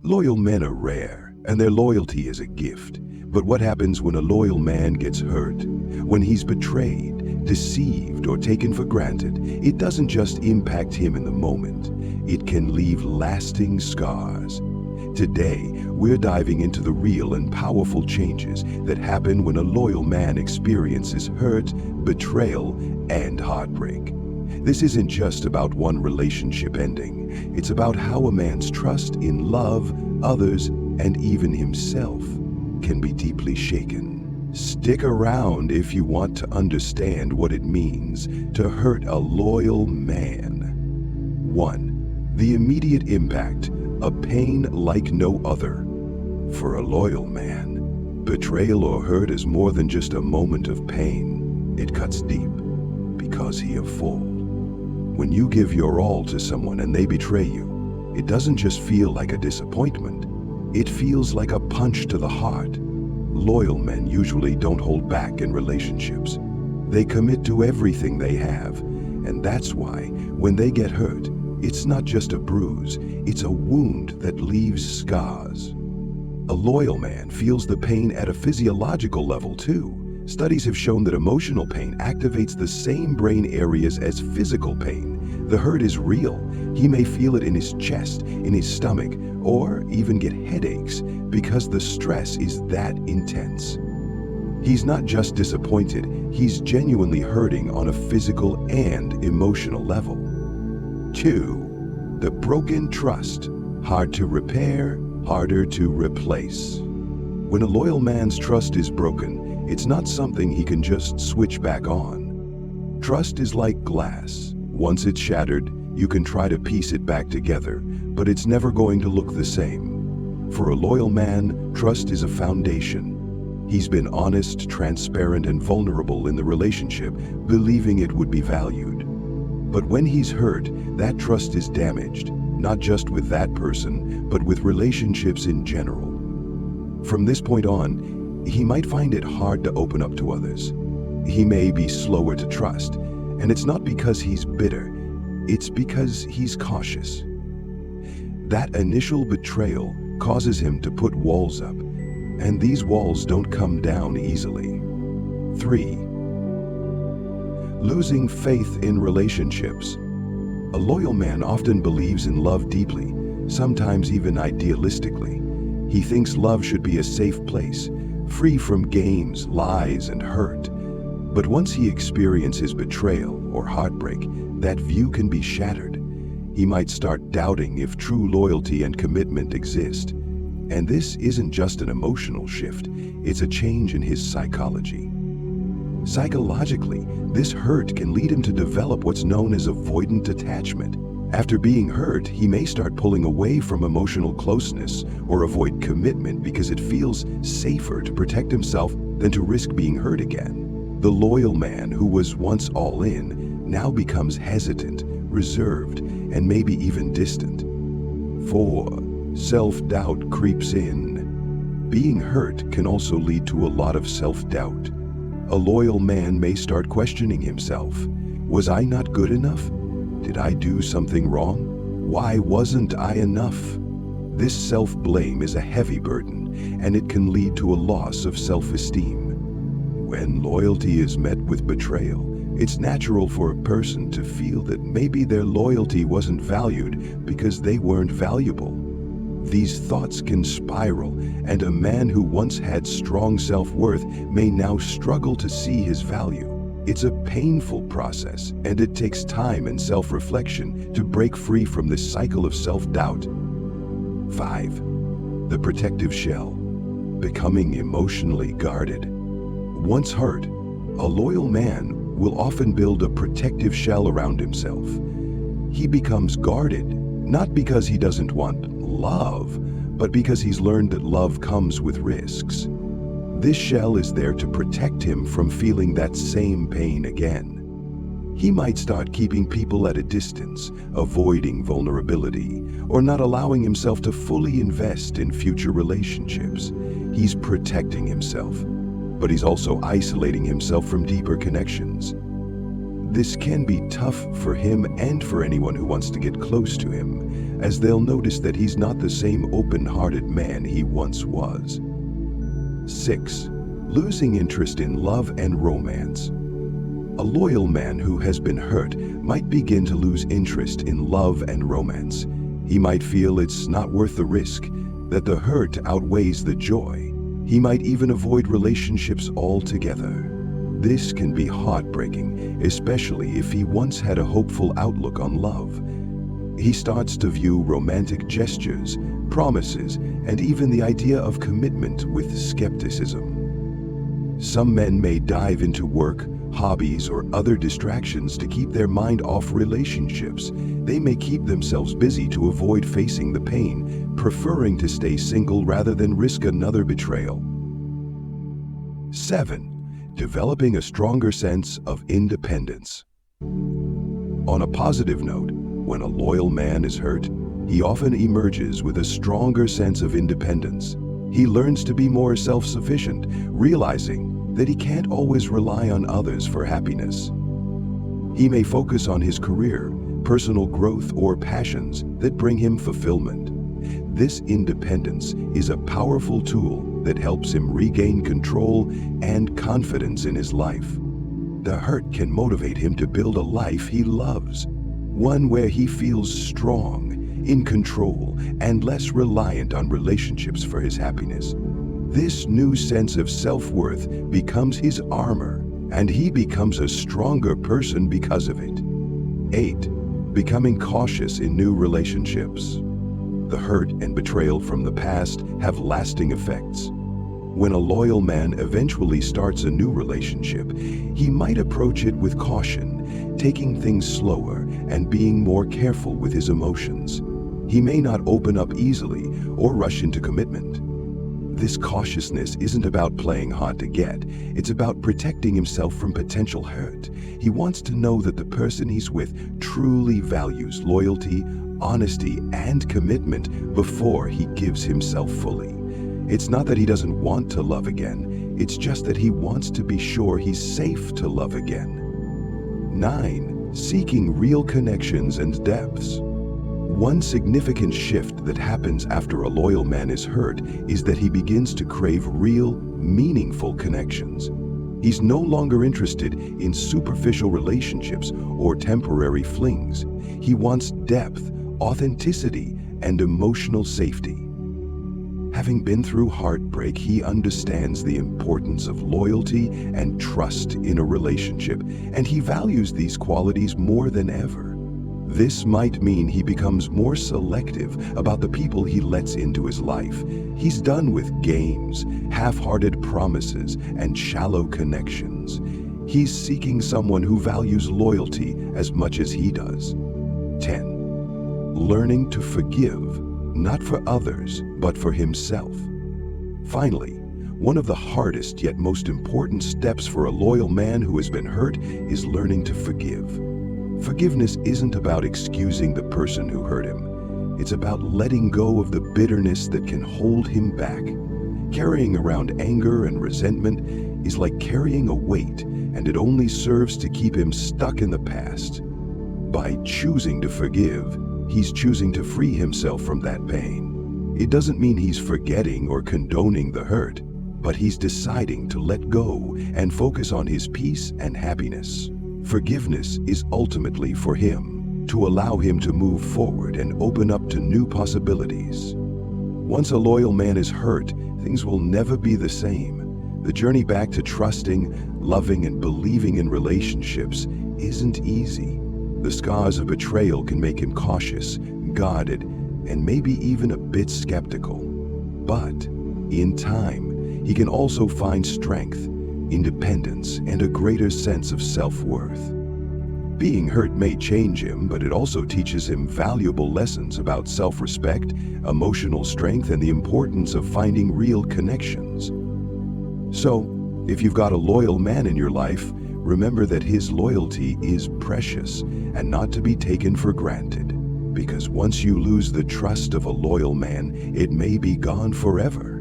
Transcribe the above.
Loyal men are rare, and their loyalty is a gift. But what happens when a loyal man gets hurt? When he's betrayed, deceived, or taken for granted, it doesn't just impact him in the moment. It can leave lasting scars. Today, we're diving into the real and powerful changes that happen when a loyal man experiences hurt, betrayal, and heartbreak. This isn't just about one relationship ending. It's about how a man's trust in love, others, and even himself can be deeply shaken. Stick around if you want to understand what it means to hurt a loyal man. 1. The immediate impact, a pain like no other. For a loyal man, betrayal or hurt is more than just a moment of pain. It cuts deep because he of full. When you give your all to someone and they betray you, it doesn't just feel like a disappointment. It feels like a punch to the heart. Loyal men usually don't hold back in relationships. They commit to everything they have, and that's why, when they get hurt, it's not just a bruise, it's a wound that leaves scars. A loyal man feels the pain at a physiological level too. Studies have shown that emotional pain activates the same brain areas as physical pain. The hurt is real. He may feel it in his chest, in his stomach, or even get headaches because the stress is that intense. He's not just disappointed, he's genuinely hurting on a physical and emotional level. 2. The broken trust. Hard to repair, harder to replace. When a loyal man's trust is broken, it's not something he can just switch back on. Trust is like glass. Once it's shattered, you can try to piece it back together, but it's never going to look the same. For a loyal man, trust is a foundation. He's been honest, transparent, and vulnerable in the relationship, believing it would be valued. But when he's hurt, that trust is damaged, not just with that person, but with relationships in general. From this point on, he might find it hard to open up to others. He may be slower to trust, and it's not because he's bitter, it's because he's cautious. That initial betrayal causes him to put walls up, and these walls don't come down easily. 3. Losing faith in relationships. A loyal man often believes in love deeply, sometimes even idealistically. He thinks love should be a safe place, free from games, lies, and hurt. But once he experiences betrayal or heartbreak, that view can be shattered. He might start doubting if true loyalty and commitment exist. And this isn't just an emotional shift, it's a change in his psychology. Psychologically, this hurt can lead him to develop what's known as avoidant attachment. After being hurt, he may start pulling away from emotional closeness or avoid commitment because it feels safer to protect himself than to risk being hurt again. The loyal man who was once all in now becomes hesitant, reserved, and maybe even distant. 4. Self-doubt creeps in. Being hurt can also lead to a lot of self-doubt. A loyal man may start questioning himself. Was I not good enough? Did I do something wrong? Why wasn't I enough? This self-blame is a heavy burden, and it can lead to a loss of self-esteem. When loyalty is met with betrayal, it's natural for a person to feel that maybe their loyalty wasn't valued because they weren't valuable. These thoughts can spiral, and a man who once had strong self-worth may now struggle to see his value. It's a painful process, and it takes time and self-reflection to break free from this cycle of self-doubt. 5. The protective shell. Becoming emotionally guarded. Once hurt, a loyal man will often build a protective shell around himself. He becomes guarded, not because he doesn't want love, but because he's learned that love comes with risks. This shell is there to protect him from feeling that same pain again. He might start keeping people at a distance, avoiding vulnerability, or not allowing himself to fully invest in future relationships. He's protecting himself, but he's also isolating himself from deeper connections. This can be tough for him and for anyone who wants to get close to him, as they'll notice that he's not the same open-hearted man he once was. 6. Losing interest in love and romance. A loyal man who has been hurt might begin to lose interest in love and romance. He might feel it's not worth the risk, that the hurt outweighs the joy. He might even avoid relationships altogether. This can be heartbreaking, especially if he once had a hopeful outlook on love. He starts to view romantic gestures, promises, and even the idea of commitment with skepticism. Some men may dive into work, hobbies, or other distractions to keep their mind off relationships. They may keep themselves busy to avoid facing the pain, preferring to stay single rather than risk another betrayal. 7. Developing a stronger sense of independence. On a positive note, when a loyal man is hurt, he often emerges with a stronger sense of independence. He learns to be more self-sufficient, realizing that he can't always rely on others for happiness. He may focus on his career, personal growth, or passions that bring him fulfillment. This independence is a powerful tool that helps him regain control and confidence in his life. The hurt can motivate him to build a life he loves, one where he feels strong, in control, and less reliant on relationships for his happiness. This new sense of self-worth becomes his armor, and he becomes a stronger person because of it. 8. Becoming cautious in new relationships. The hurt and betrayal from the past have lasting effects. When a loyal man eventually starts a new relationship, he might approach it with caution, taking things slower and being more careful with his emotions. He may not open up easily or rush into commitment. This cautiousness isn't about playing hard to get, it's about protecting himself from potential hurt. He wants to know that the person he's with truly values loyalty, honesty, and commitment before he gives himself fully. It's not that he doesn't want to love again, it's just that he wants to be sure he's safe to love again. 9. Seeking real connections and depths. One significant shift that happens after a loyal man is hurt is that he begins to crave real, meaningful connections. He's no longer interested in superficial relationships or temporary flings. He wants depth, authenticity, and emotional safety. Having been through heartbreak, he understands the importance of loyalty and trust in a relationship, and he values these qualities more than ever. This might mean he becomes more selective about the people he lets into his life. He's done with games, half-hearted promises, and shallow connections. He's seeking someone who values loyalty as much as he does. 10. Learning to forgive, not for others, but for himself. Finally, one of the hardest yet most important steps for a loyal man who has been hurt is learning to forgive. Forgiveness isn't about excusing the person who hurt him. It's about letting go of the bitterness that can hold him back. Carrying around anger and resentment is like carrying a weight, and it only serves to keep him stuck in the past. By choosing to forgive, he's choosing to free himself from that pain. It doesn't mean he's forgetting or condoning the hurt, but he's deciding to let go and focus on his peace and happiness. Forgiveness is ultimately for him, to allow him to move forward and open up to new possibilities. Once a loyal man is hurt, things will never be the same. The journey back to trusting, loving, and believing in relationships isn't easy. The scars of betrayal can make him cautious, guarded, and maybe even a bit skeptical. But in time, he can also find strength, independence, and a greater sense of self-worth. Being hurt may change him, but it also teaches him valuable lessons about self-respect, emotional strength, and the importance of finding real connections. So, if you've got a loyal man in your life, remember that his loyalty is precious and not to be taken for granted. Because once you lose the trust of a loyal man, it may be gone forever.